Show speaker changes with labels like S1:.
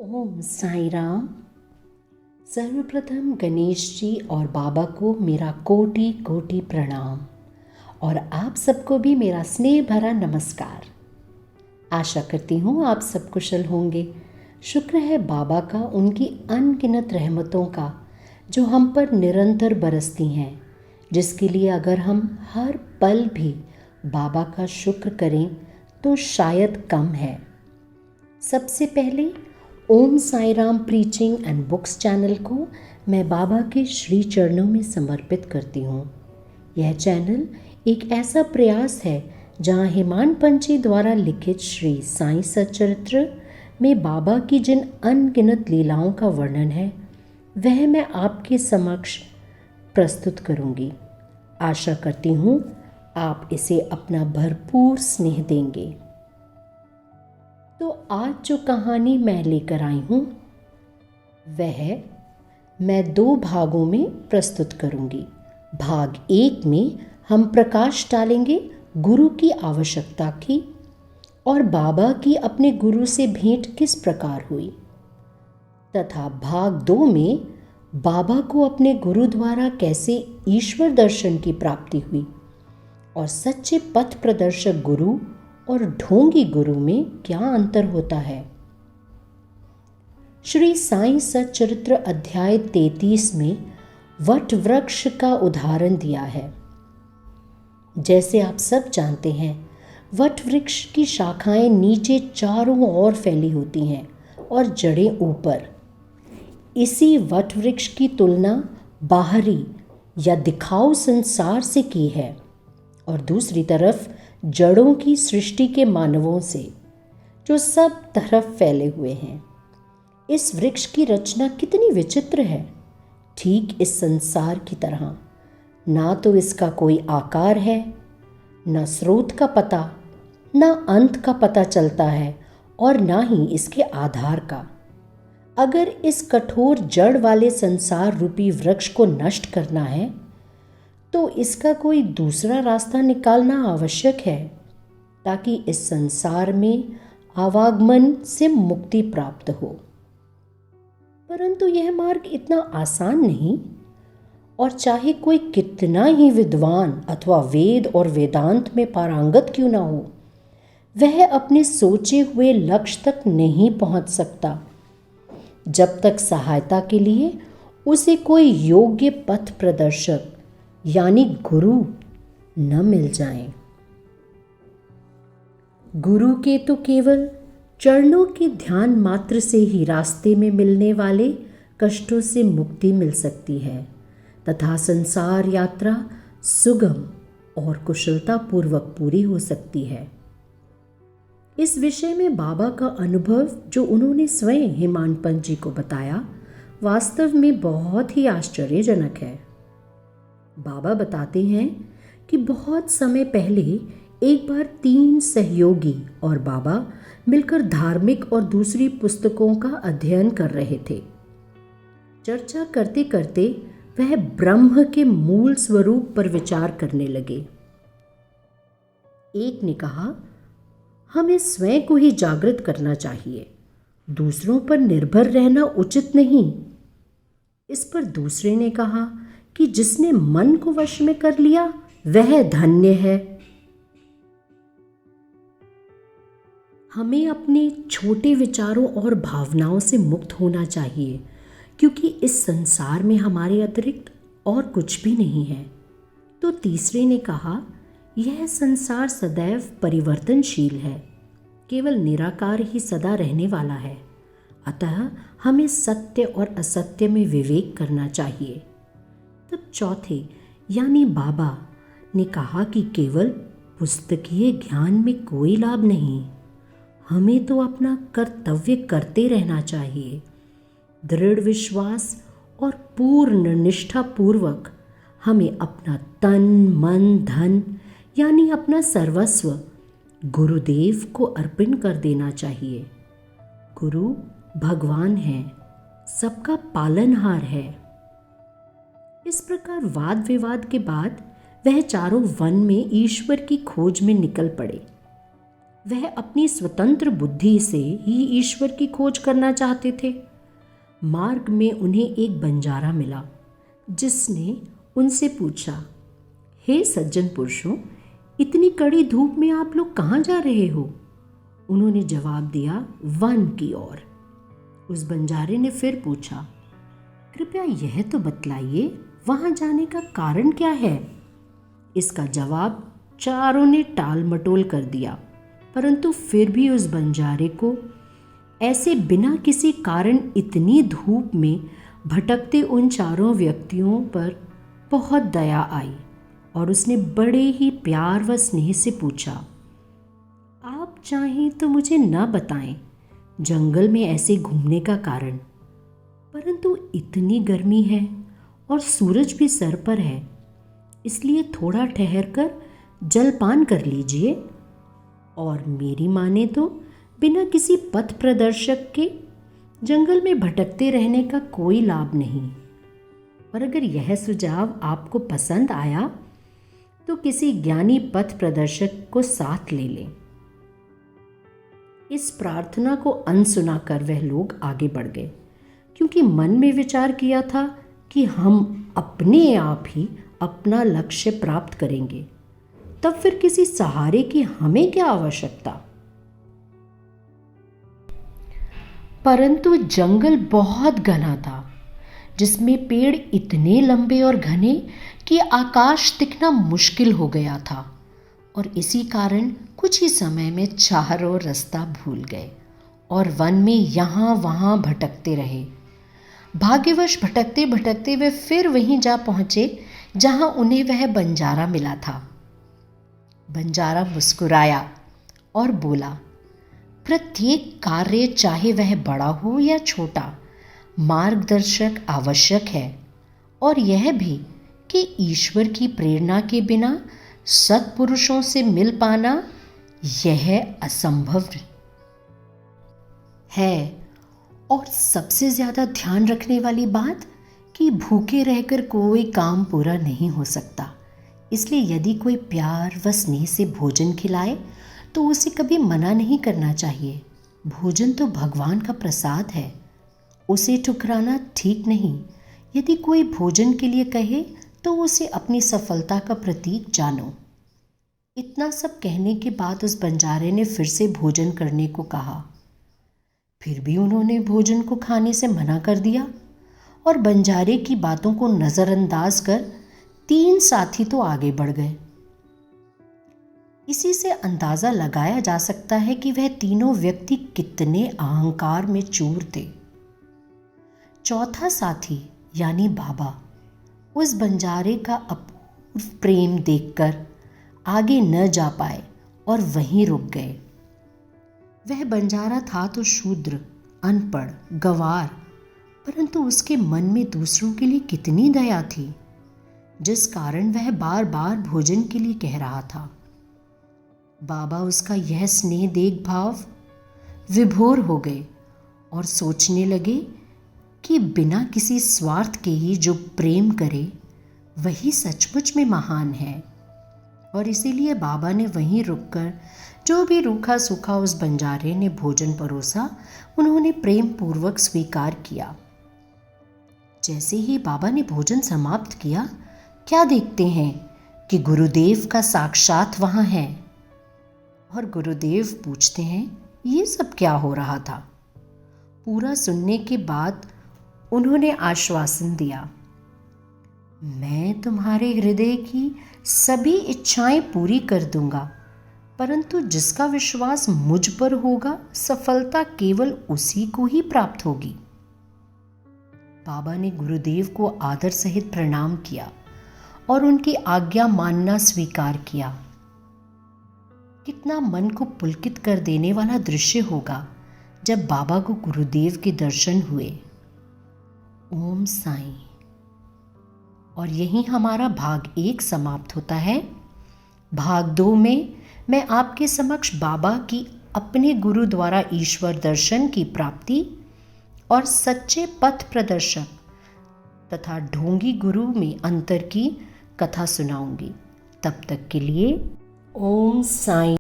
S1: ओम साई राम। सर्वप्रथम गणेश जी और बाबा को मेरा कोटि कोटि प्रणाम और आप सबको भी मेरा स्नेह भरा नमस्कार। आशा करती हूँ आप सब कुशल होंगे। शुक्र है बाबा का उनकी अनगिनत रहमतों का जो हम पर निरंतर बरसती हैं, जिसके लिए अगर हम हर पल भी बाबा का शुक्र करें तो शायद कम है। सबसे पहले Om Sai Ram preaching and books channel को मैं बाबा के श्री चरणों में समर्पित करती हूँ। यह चैनल एक ऐसा प्रयास है जहाँ हेमांत पंची द्वारा लिखित श्री साई सच्चरित्र में बाबा की जिन अनगिनत लीलाओं का वर्णन है वह मैं आपके समक्ष प्रस्तुत करूँगी। आशा करती हूँ आप इसे अपना भरपूर स्नेह देंगे। तो आज जो कहानी मैं लेकर आई हूँ वह मैं 2 भागों में प्रस्तुत करूँगी। भाग 1 में हम प्रकाश डालेंगे गुरु की आवश्यकता की और बाबा की अपने गुरु से भेंट किस प्रकार हुई, तथा भाग 2 में बाबा को अपने गुरु द्वारा कैसे ईश्वर दर्शन की प्राप्ति हुई और सच्चे पथ प्रदर्शक गुरु और ढोंगी गुरु में क्या अंतर होता है। श्री साई सच्चरित्र अध्याय 33 में वट वृक्ष का उदाहरण दिया है। जैसे आप सब जानते हैं, वट वृक्ष की शाखाएं नीचे चारों ओर फैली होती हैं और जड़ें ऊपर। इसी वट वृक्ष की तुलना बाहरी या दिखाऊ संसार से की है और दूसरी तरफ जड़ों की सृष्टि के मानवों से जो सब तरफ फैले हुए हैं। इस वृक्ष की रचना कितनी विचित्र है, ठीक इस संसार की तरह। ना तो इसका कोई आकार है, न स्रोत का पता, न अंत का पता चलता है और ना ही इसके आधार का। अगर इस कठोर जड़ वाले संसार रूपी वृक्ष को नष्ट करना है तो इसका कोई दूसरा रास्ता निकालना आवश्यक है ताकि इस संसार में आवागमन से मुक्ति प्राप्त हो। परंतु यह मार्ग इतना आसान नहीं, और चाहे कोई कितना ही विद्वान अथवा वेद और वेदांत में पारंगत क्यों ना हो, वह अपने सोचे हुए लक्ष्य तक नहीं पहुंच सकता जब तक सहायता के लिए उसे कोई योग्य पथ प्रदर्शक यानी गुरु न मिल जाए। गुरु के तो केवल चरणों के ध्यान मात्र से ही रास्ते में मिलने वाले कष्टों से मुक्ति मिल सकती है तथा संसार यात्रा सुगम और कुशलता पूर्वक पूरी हो सकती है। इस विषय में बाबा का अनुभव जो उन्होंने स्वयं हेमांत पंत जी को बताया, वास्तव में बहुत ही आश्चर्यजनक है। बाबा बताते हैं कि बहुत समय पहले एक बार 3 सहयोगी और बाबा मिलकर धार्मिक और दूसरी पुस्तकों का अध्ययन कर रहे थे। चर्चा करते करते वह ब्रह्म के मूल स्वरूप पर विचार करने लगे। एक ने कहा, हमें स्वयं को ही जागृत करना चाहिए, दूसरों पर निर्भर रहना उचित नहीं। इस पर दूसरे ने कहा कि जिसने मन को वश में कर लिया वह धन्य है। हमें अपने छोटे विचारों और भावनाओं से मुक्त होना चाहिए, क्योंकि इस संसार में हमारे अतिरिक्त और कुछ भी नहीं है। तो तीसरे ने कहा, यह संसार सदैव परिवर्तनशील है, केवल निराकार ही सदा रहने वाला है। अतः हमें सत्य और असत्य में विवेक करना चाहिए। तब चौथे यानी बाबा ने कहा कि केवल पुस्तकीय ज्ञान में कोई लाभ नहीं, हमें तो अपना कर्तव्य करते रहना चाहिए। दृढ़ विश्वास और पूर्ण निष्ठा पूर्वक हमें अपना तन मन धन यानी अपना सर्वस्व गुरुदेव को अर्पण कर देना चाहिए। गुरु भगवान है, सबका पालनहार है। इस प्रकार वाद विवाद के बाद वह चारों वन में ईश्वर की खोज में निकल पड़े। वह अपनी स्वतंत्र बुद्धि से ही ईश्वर की खोज करना चाहते थे। मार्ग में उन्हें एक बंजारा मिला जिसने उनसे पूछा, हे सज्जन पुरुषों, इतनी कड़ी धूप में आप लोग कहाँ जा रहे हो? उन्होंने जवाब दिया, वन की ओर। उस बंजारे ने फिर पूछा, कृपया यह तो बतलाइए, वहां जाने का कारण क्या है? इसका जवाब चारों ने टाल मटोल कर दिया, परंतु फिर भी उस बंजारे को ऐसे बिना किसी कारण इतनी धूप में भटकते उन चारों व्यक्तियों पर बहुत दया आई और उसने बड़े ही प्यार व स्नेह से पूछा, आप चाहें तो मुझे न बताएं जंगल में ऐसे घूमने का कारण, परंतु इतनी गर्मी है और सूरज भी सर पर है, इसलिए थोड़ा ठहर कर जलपान कर लीजिए। और मेरी माने तो बिना किसी पथ प्रदर्शक के जंगल में भटकते रहने का कोई लाभ नहीं। पर अगर यह सुझाव आपको पसंद आया तो किसी ज्ञानी पथ प्रदर्शक को साथ ले लें। इस प्रार्थना को अनसुना कर वह लोग आगे बढ़ गए, क्योंकि मन में विचार किया था कि हम अपने आप ही अपना लक्ष्य प्राप्त करेंगे, तब फिर किसी सहारे की हमें क्या आवश्यकता। परंतु जंगल बहुत घना था, जिसमें पेड़ इतने लंबे और घने कि आकाश दिखना मुश्किल हो गया था, और इसी कारण कुछ ही समय में चारों रास्ता भूल गए और वन में यहाँ वहाँ भटकते रहे। भाग्यवश भटकते भटकते वे फिर वहीं जा पहुँचे जहाँ उन्हें वह बंजारा मिला था। बंजारा मुस्कुराया और बोला, प्रत्येक कार्य चाहे वह बड़ा हो या छोटा, मार्गदर्शक आवश्यक है, और यह भी कि ईश्वर की प्रेरणा के बिना सत्पुरुषों से मिल पाना यह असंभव है। और सबसे ज़्यादा ध्यान रखने वाली बात कि भूखे रहकर कोई काम पूरा नहीं हो सकता, इसलिए यदि कोई प्यार व स्नेह से भोजन खिलाए तो उसे कभी मना नहीं करना चाहिए। भोजन तो भगवान का प्रसाद है, उसे ठुकराना ठीक नहीं। यदि कोई भोजन के लिए कहे तो उसे अपनी सफलता का प्रतीक जानो। इतना सब कहने के बाद उस बंजारे ने फिर से भोजन करने को कहा। फिर भी उन्होंने भोजन को खाने से मना कर दिया और बंजारे की बातों को नज़रअंदाज कर 3 साथी तो आगे बढ़ गए। इसी से अंदाज़ा लगाया जा सकता है कि वह तीनों व्यक्ति कितने अहंकार में चूर थे। चौथा साथी यानी बाबा उस बंजारे का अपूर्व प्रेम देखकर आगे न जा पाए और वहीं रुक गए। वह बंजारा था तो शूद्र, अनपढ़, गंवार, परंतु उसके मन में दूसरों के लिए कितनी दया थी, जिस कारण वह बार बार भोजन के लिए कह रहा था। बाबा उसका यह स्नेह देख भाव विभोर हो गए और सोचने लगे कि बिना किसी स्वार्थ के ही जो प्रेम करे वही सचमुच में महान है। और इसीलिए बाबा ने वहीं रुककर जो भी रूखा सूखा उस बंजारे ने भोजन परोसा, उन्होंने प्रेम पूर्वक स्वीकार किया। जैसे ही बाबा ने भोजन समाप्त किया, क्या देखते हैं कि गुरुदेव का साक्षात वहाँ है। और गुरुदेव पूछते हैं, ये सब क्या हो रहा था? पूरा सुनने के बाद उन्होंने आश्वासन दिया, मैं तुम्हारे हृदय की सभी इच्छाएं पूरी कर दूंगा, परंतु जिसका विश्वास मुझ पर होगा, सफलता केवल उसी को ही प्राप्त होगी। बाबा ने गुरुदेव को आदर सहित प्रणाम किया और उनकी आज्ञा मानना स्वीकार किया। कितना मन को पुलकित कर देने वाला दृश्य होगा जब बाबा को गुरुदेव के दर्शन हुए। ओम साईं। और यहीं हमारा भाग 1 समाप्त होता है। भाग 2 में मैं आपके समक्ष बाबा की अपने गुरु द्वारा ईश्वर दर्शन की प्राप्ति और सच्चे पथ प्रदर्शक तथा ढोंगी गुरु में अंतर की कथा सुनाऊंगी। तब तक के लिए ओम साईं।